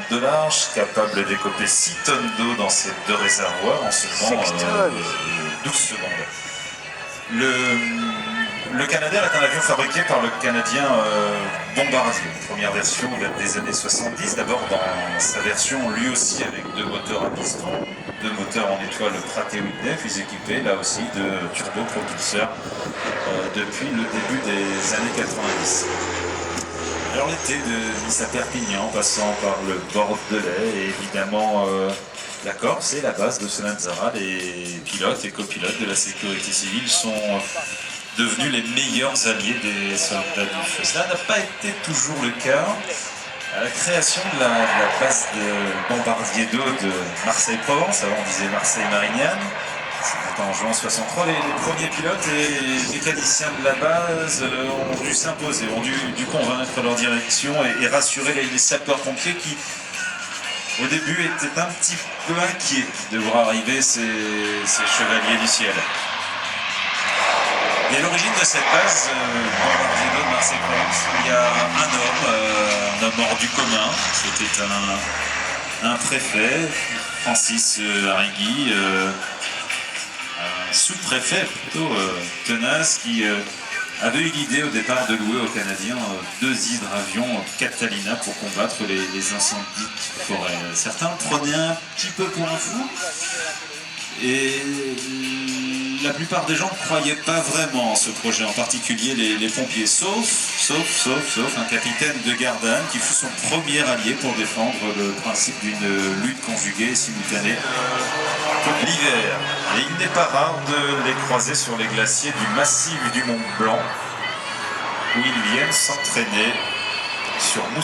de large, capable d'écoper 6 tonnes d'eau dans ses 2 réservoirs en seulement 12 secondes. Le Canadair est un avion fabriqué par le Canadien Bombardier. La première version date des années 70, d'abord dans sa version lui aussi avec 2 moteurs à piston, 2 moteurs en étoile Pratt & Whitney, puis équipés là aussi de turbopropulseurs depuis le début des années 90. Alors l'été de Nice à Perpignan, passant par le Bordelais et évidemment la Corse et la base de Solenzara, les pilotes et copilotes de la sécurité civile sont devenus les meilleurs alliés des soldats du feu. Cela n'a pas été toujours le cas. À la création de la base de bombardier d'eau de Marseille-Provence, avant on disait Marseille-Marignane, c'était en juin 63, les premiers pilotes et mécaniciens de la base ont dû s'imposer, ont dû convaincre leur direction et rassurer les sapeurs-pompiers qui, au début, étaient un petit peu inquiets de voir arriver ces chevaliers du ciel. Et à l'origine de cette base, bombardier d'eau de Marseille-Provence, il y a un homme hors du commun. C'était un préfet, Francis Arrigui, un sous-préfet plutôt tenace, qui avait eu l'idée au départ de louer aux Canadiens 2 hydravions Catalina pour combattre les incendies de forêt. Certains prenaient un petit peu pour un fou. Et la plupart des gens ne croyaient pas vraiment en ce projet, en particulier les pompiers, sauf un capitaine de Gardanne qui fut son premier allié pour défendre le principe d'une lutte conjuguée et simultanée l'hiver. Et il n'est pas rare de les croiser sur les glaciers du massif du Mont Blanc, où ils viennent s'entraîner sur